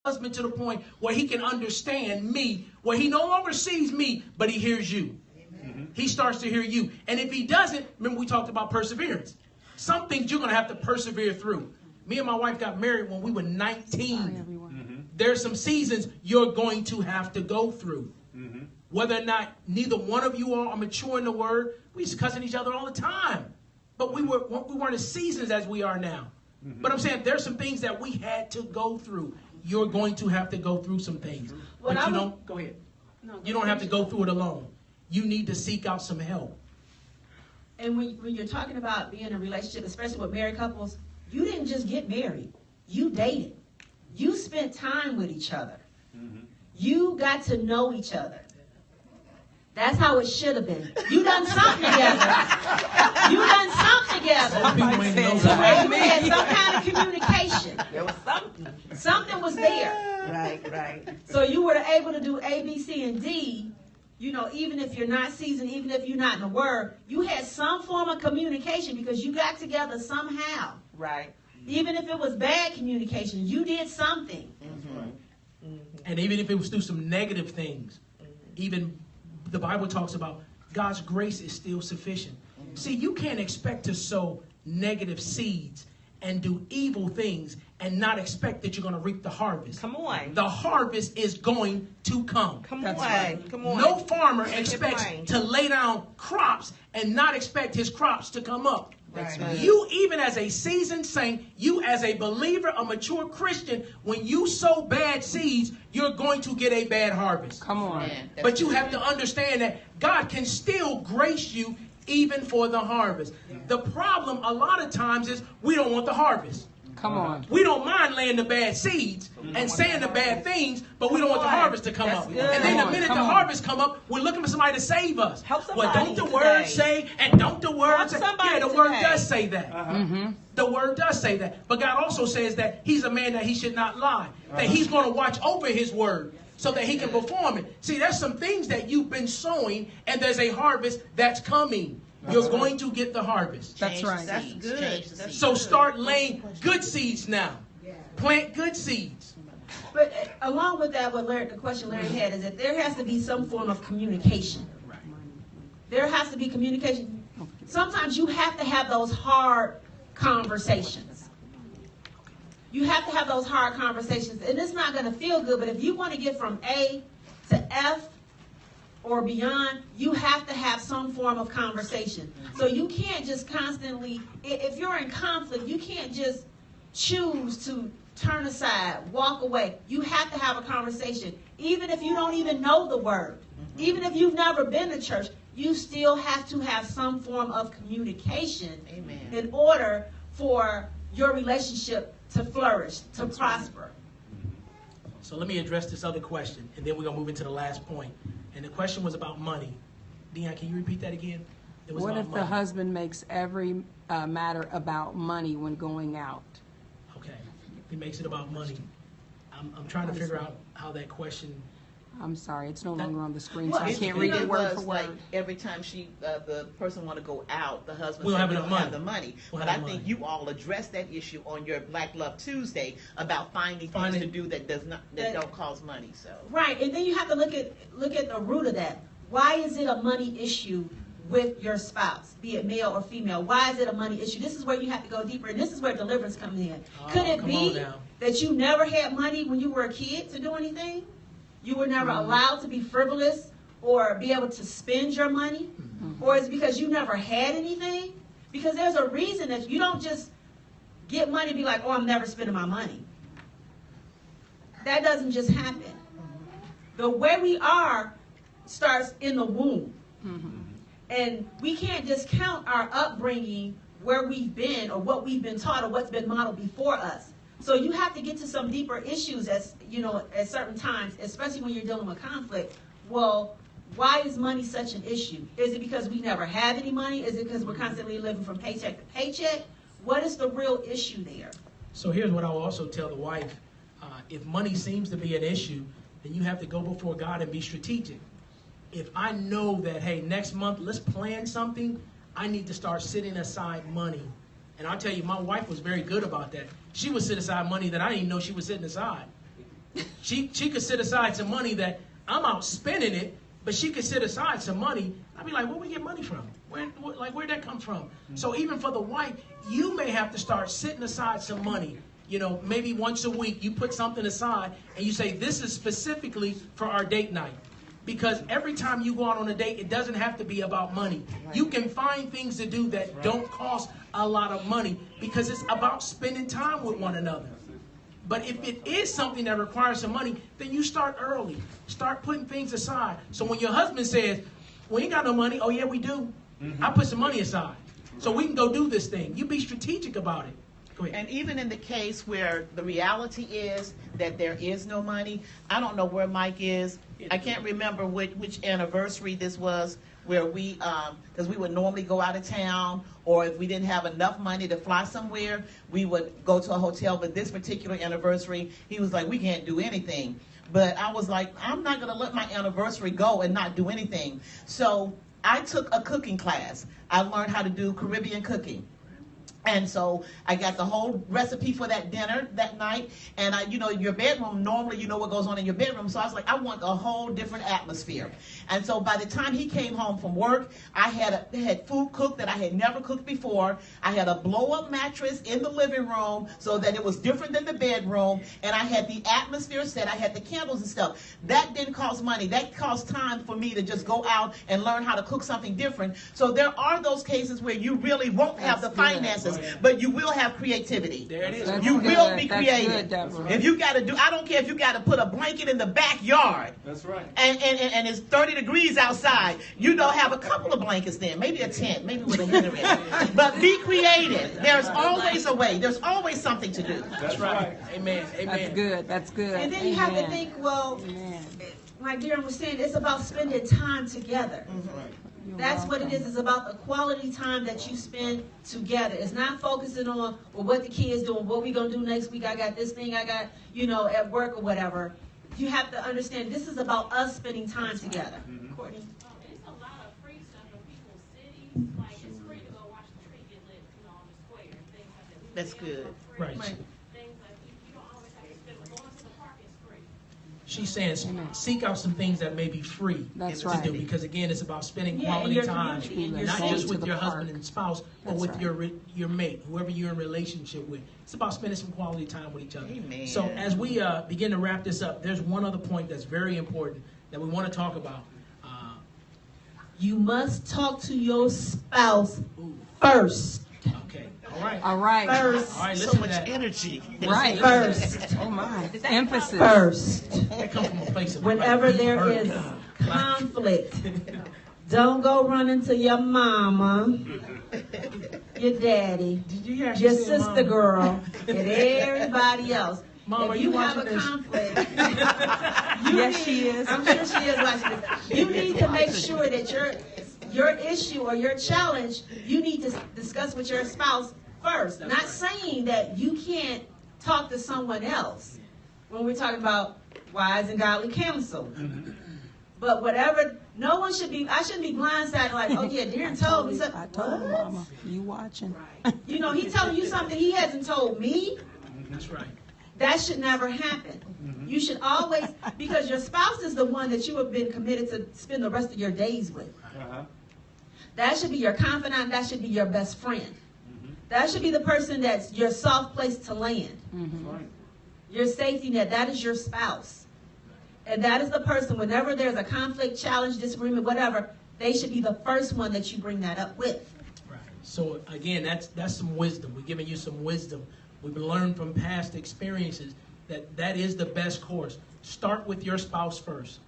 husband to the point where he can understand me, where he no longer sees me, but he hears you. He starts to hear you. And if he doesn't, remember we talked about perseverance. Some things you're going to have to persevere through. Me and my wife got married when we were 19. There's some seasons you're going to have to go through. Whether or not neither one of you are mature in the word, we used to cuss at each other all the time. But we weren't as seasoned as we are now. But I'm saying there's some things that we had to go through. You're going to have to go through some things. But you don't, go ahead. No, you don't have to go through it alone. You need to seek out some help. And when you're talking about being in a relationship, especially with married couples, you didn't just get married. You dated. You spent time with each other. You got to know each other. That's how it should have been. You done something together. You done something together. So where you had some kind of communication. There was something. Something was there. Right. So you were able to do A, B, C, and D. You know, even if you're not seasoned, even if you're not in the Word, you had some form of communication because you got together somehow. Right. Even if it was bad communication, you did something. And even if it was through some negative things, even the Bible talks about God's grace is still sufficient. See, you can't expect to sow negative seeds and do evil things and not expect that you're going to reap the harvest. Come on. The harvest is going to come. Come on. No farmer expects to lay down crops and not expect his crops to come up. That's right. You, even as a seasoned saint, you as a believer, a mature Christian, when you sow bad seeds, you're going to get a bad harvest. Come on. But you have to understand that God can still grace you even for the harvest. The problem a lot of times is we don't want the harvest. Come on. We don't mind laying the bad seeds and saying the bad things, but we don't want the harvest to come up. And then the minute the harvest come up, we're looking for somebody to save us. Help somebody. Well, don't the word say, and don't the word say. Yeah, the word does say that. The word does say that. But God also says that he's a man that he should not lie. That he's going to watch over his word so that he can perform it. See, there's some things that you've been sowing, and there's a harvest that's coming. You're going to get the harvest. That's right. That's good. So start laying good seeds now. Plant good seeds. But along with that, what the question Larry had is that there has to be some form of communication. There has to be communication. Sometimes you have to have those hard conversations. You have to have those hard conversations. And it's not going to feel good, but if you want to get from A to F or beyond, you have to have some form of conversation. So you can't just constantly, if you're in conflict, you can't just choose to turn aside, walk away. You have to have a conversation. Even if you don't even know the word, even if you've never been to church, you still have to have some form of communication in order for your relationship to flourish, to prosper. So let me address this other question, and then we're going to move into the last point. And the question was about money. Deon, can you repeat that again? It was What about if money. the husband makes every matter about money when going out? Okay. He makes it about money. I'm trying to figure out how that question... I'm sorry, it's no longer on the screen, so Well, I can't read it word for like word. every time the person want to go out, the husband We don't said have we enough don't have money. the money. We'll But have I the think money. you all addressed that issue on your Black Love Tuesday about finding things to do that don't cost money. So Right, and then you have to look at the root of that. Why is it a money issue with your spouse, be it male or female? Why is it a money issue? This is where you have to go deeper, and this is where deliverance comes in. Could it be that you never had money when you were a kid to do anything? You were never allowed to be frivolous or be able to spend your money? Or is it because you never had anything? Because there's a reason that you don't just get money and be like, oh, I'm never spending my money. That doesn't just happen. The way we are starts in the womb. And we can't just count our upbringing, where we've been or what we've been taught or what's been modeled before us. So you have to get to some deeper issues at certain times, especially when you're dealing with conflict. Well, why is money such an issue? Is it because we never have any money? Is it because we're constantly living from paycheck to paycheck? What is the real issue there? So here's what I will also tell the wife. If money seems to be an issue, then you have to go before God and be strategic. If I know that, hey, next month, let's plan something, I need to start setting aside money. And I'll tell you, my wife was very good about that. She would set aside money that I didn't even know she was setting aside. She could set aside some money that I'm out spending it, but she could set aside some money. I'd be like, where we get money from? Where'd that come from? So even for the wife, you may have to start setting aside some money. You know, maybe once a week you put something aside and you say, this is specifically for our date night. Because every time you go out on a date, it doesn't have to be about money. You can find things to do that don't cost a lot of money because it's about spending time with one another. But if it is something that requires some money, then you start early. Start putting things aside. So when your husband says, we ain't got no money, oh yeah, we do. I put some money aside so we can go do this thing. You be strategic about it. Go ahead. And even in the case where the reality is that there is no money, I don't know where Mike is. I can't remember which anniversary this was where we, because we would normally go out of town, or if we didn't have enough money to fly somewhere, we would go to a hotel. But this particular anniversary, he was like, we can't do anything. But I was like, I'm not going to let my anniversary go and not do anything. So I took a cooking class. I learned how to do Caribbean cooking. And so I got the whole recipe for that dinner that night. And you know, your bedroom, normally you know what goes on in your bedroom. So I was like, I want a whole different atmosphere. And so by the time he came home from work, I had food cooked that I had never cooked before. I had a blow-up mattress in the living room so that it was different than the bedroom. And I had the atmosphere set. I had the candles and stuff. That didn't cost money. That cost time for me to just go out and learn how to cook something different. So there are those cases where you really won't have the finances, but you will have creativity. There it is. You will be That's creative. good, if you got to do, I don't care if you got to put a blanket in the backyard. That's right. And it's 30 degrees outside. You know, have a couple of blankets there, maybe a tent, maybe with a heater in it. But be creative. There's always a way. There's always something to do. That's right. Amen. Amen. That's good. That's good. And then you have to think, well, Amen. like Darren was saying, it's about spending time together. You're That's what it welcome. is. It's about the quality time that you spend together. It's not focusing on well, what the kids doing, what we gonna do next week. I got this thing I got, you know, at work or whatever. You have to understand this is about us spending time together. Courtney. It's a lot of free stuff in people's cities. Like, it's free to go watch the tree get lit, you know, on the square and things like that. We That's can good. for free. Right. Things like you don't always have to spend. Going to the park is free. She's saying seek out some things that may be free That's to right. do, because again, it's about spending Yeah, in quality your time, community, in your not city. just with To the your park. husband and spouse, but That's with right. your mate, whoever you're in relationship with. It's about spending some quality time with each other. Amen. So as we begin to wrap this up, there's one other point that's very important that we want to talk about. You must talk to your spouse first. Okay, all right. All right. First. All right, So listen to much that. energy. Right. First. Oh my. Emphasis. First. That comes from a place of Whenever like, there hurt. is conflict, don't go running to your mama, your daddy, Did you hear her your say, sister Mama? girl, and everybody else. Mom, are if you you have a watching this? conflict, Yes, she is. I'm sure she is watching this. You need to make sure that your issue or your challenge, you need to discuss with your spouse first. That's Not right. saying that you can't talk to someone else when we're talking about wise and godly counsel. But whatever, no one should be, I shouldn't be blindsided like, oh yeah, Darren told me something. I told What? Mama, you watching? You know, he telling you something he hasn't told me. That's right. That should never happen. You should always, because your spouse is the one that you have been committed to spend the rest of your days with. Uh-huh. That should be your confidant. That should be your best friend. That should be the person that's your soft place to land. Right. Your safety net. That is your spouse. And that is the person, whenever there's a conflict, challenge, disagreement, whatever, they should be the first one that you bring that up with. Right. So again, that's some wisdom. We're giving you some wisdom. We've learned from past experiences that is the best course. Start with your spouse first.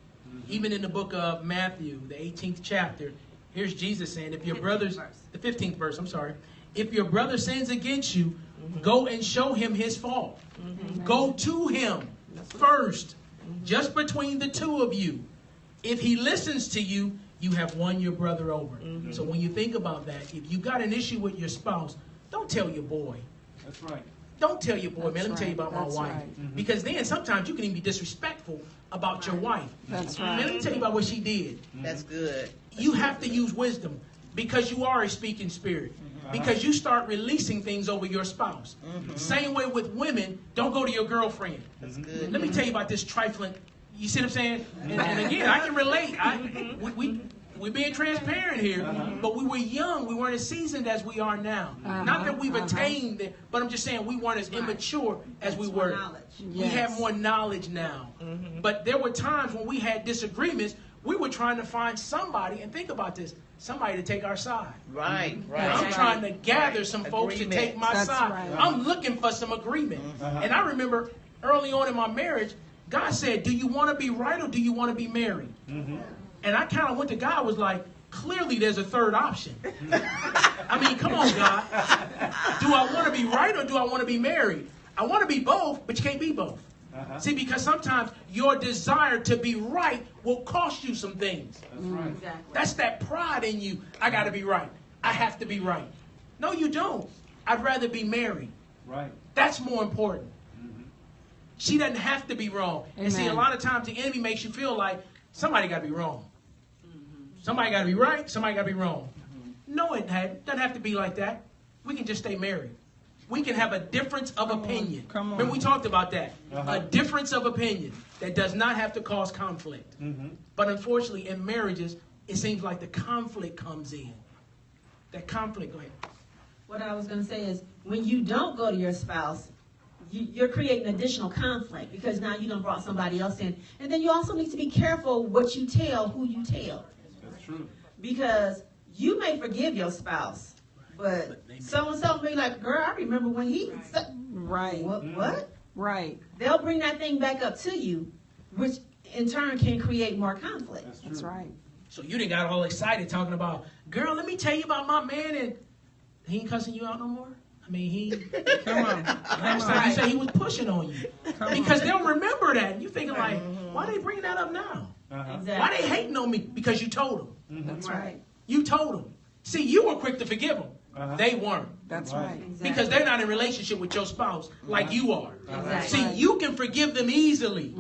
Even in the book of Matthew, the 18th chapter, here's Jesus saying, if your brother's, the 15th verse, I'm sorry, if your brother sins against you, go and show him his fault. Go to him first, just between the two of you. If he listens to you, you have won your brother over. So when you think about that, if you got an issue with your spouse, don't tell your boy. That's right. Don't tell your boy, man, let me That's tell you right. about my That's wife. right. Because then sometimes you can even be disrespectful about your wife. That's Man, let me right. tell you about what she did. That's good. You have to use wisdom because you are a speaking spirit. because you start releasing things over your spouse. Same way with women, don't go to your girlfriend. That's good. Let me tell you about this trifling, you see what I'm saying? And again, I can relate. We're being transparent here, but we were young. We weren't as seasoned as we are now. Not that we've attained it, but I'm just saying we weren't as immature as we were. We have more knowledge now. But there were times when we had disagreements. We were trying to find somebody, and think about this, somebody to take our side. Right, And right. I'm trying to gather some folks to Agreement. take my That's side. right. I'm looking for some agreement. And I remember early on in my marriage, God said, do you want to be right or do you want to be married? And I kind of went to God, was like, clearly there's a third option. I mean, come on, God. Do I want to be right or do I want to be married? I want to be both, but you can't be both. See, because sometimes your desire to be right will cost you some things. That's right. Exactly. That's that pride in you. I got to be right. I have to be right. No, you don't. I'd rather be married. Right. That's more important. She doesn't have to be wrong. And see, a Amen. lot of times the enemy makes you feel like somebody got to be wrong. Somebody got to be right. Somebody got to be wrong. No, it doesn't have to be like that. We can just stay married. We can have a difference of opinion. Come on. Remember we talked about that. A difference of opinion that does not have to cause conflict. But unfortunately, in marriages, it seems like the conflict comes in. That conflict, go ahead. What I was going to say is, when you don't go to your spouse, you're creating additional conflict because now you done brought somebody else in. And then you also need to be careful what you tell, who you tell. That's true. Because you may forgive your spouse, but so-and-so may be like, girl, I remember when he said, Right. what? Right. They'll bring that thing back up to you, which in turn can create more conflict. That's true. That's right. So you done got all excited talking about, girl, let me tell you about my man, and he ain't cussing you out no more? I mean, he, Come on. last time you said he was pushing on you. Because they'll remember that. And you thinking like, why they bringing that up now? Exactly. Why they hating on me? Because you told them. That's right. You told them. See, you were quick to forgive them. They weren't. That's Right. right. Exactly. Because they're not in relationship with your spouse like you are. Exactly. See, you can forgive them easily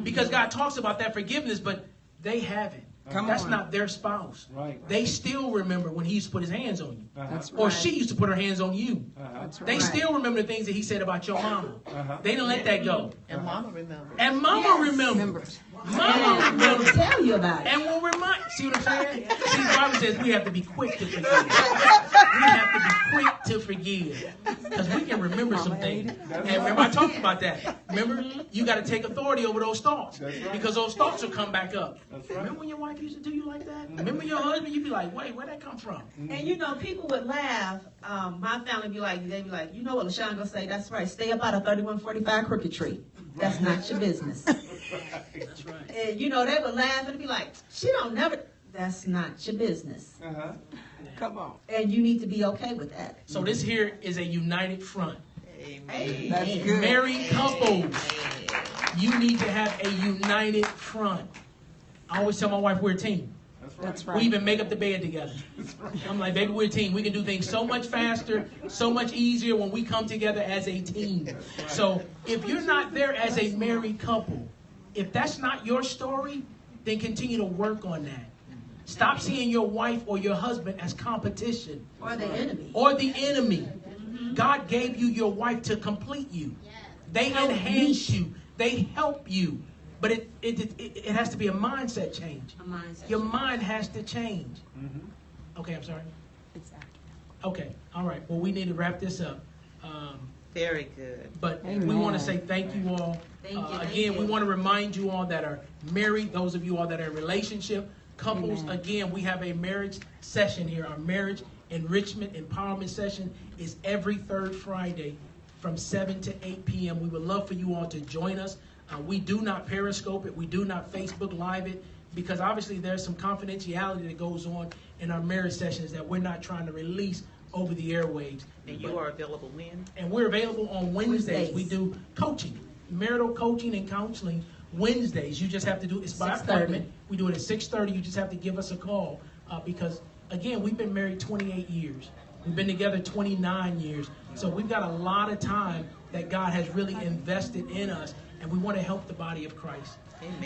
because God talks about that forgiveness, but they haven't. Come That's on. not their spouse. Right. They still remember when he used to put his hands on you. That's Or right. she used to put her hands on you. That's right. They still remember the things that he said about your mama. They didn't let that go. And mama remembers. And mama remembers. Members. Mama And they'll remembers. tell you about it. And will remind. See what I'm saying? See, the Bible says we have to be quick to forgive. We have to be quick to forgive. Because we can remember some things. And remember, I talked about that. Remember, you got to take authority over those thoughts. That's right. Because those thoughts will come back up. That's right. Remember when your wife used to do you like that? Remember your husband? You'd be like, wait, where'd that come from? And you know, people would laugh. My family be like, they'd be like, you know what LaShawn gonna say? That's right. Stay up out of 3145 Crooked Tree. That's not your business. That's right. And you know, they would laugh and be like, she don't never. That's not your business. Come on. And you need to be okay with that. So this here is a united front. Amen. That's good. Married couples, you need to have a united front. I always tell my wife we're a team. That's We right. even make up the bed together. I'm like, baby, we're a team. We can do things so much faster, so much easier when we come together as a team. So if you're not there as a married couple, if that's not your story, then continue to work on that. Stop seeing your wife or your husband as competition Or the enemy. or the enemy. God gave you your wife to complete you. They enhance you. They help you. But it has to be a mindset change. A mindset. Your mind has to change. Okay, I'm sorry. Exactly. Okay, all right. Well, we need to wrap this up. Very good. But we Amen. want to say thank you all. Thank you, thank Again, you. we want to remind you all that are married, those of you all that are in relationship, couples. Amen. Again, we have a marriage session here. Our marriage enrichment empowerment session is every third Friday from 7 to 8 p.m. We would love for you all to join us. We do not Periscope it. We do not Facebook Live it because obviously there's some confidentiality that goes on in our marriage sessions that we're not trying to release over the airwaves. And you are available when? And we're available on Wednesdays. Wednesdays. We do coaching, marital coaching and counseling Wednesdays. You just have to do it's by 6:30. appointment. We do it at 6:30. You just have to give us a call because, again, we've been married 28 years. We've been together 29 years. So we've got a lot of time that God has really invested in us. and we want to help the body of Christ.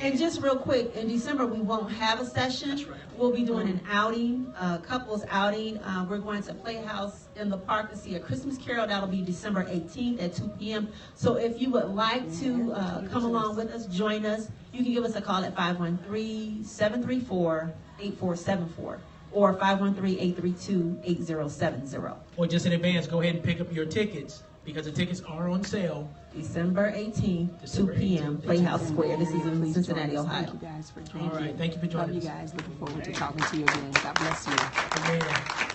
And just real quick, in December, we won't have a session. That's right. We'll be doing an outing, a couples outing. We're going to Playhouse in the Park to see A Christmas Carol. That'll be December 18th at 2 p.m. So if you would like to come along with us, join us, you can give us a call at 513-734-8474 or 513-832-8070. Or just in advance, go ahead and pick up your tickets because the tickets are on sale. December 18th, December 2 p.m., 18th. Playhouse Square. This is in Please Cincinnati, join us. Ohio. Thank you guys for joining. All right. Thank you for Love joining you us. guys. Looking forward to talking to you again. God bless you. Amen.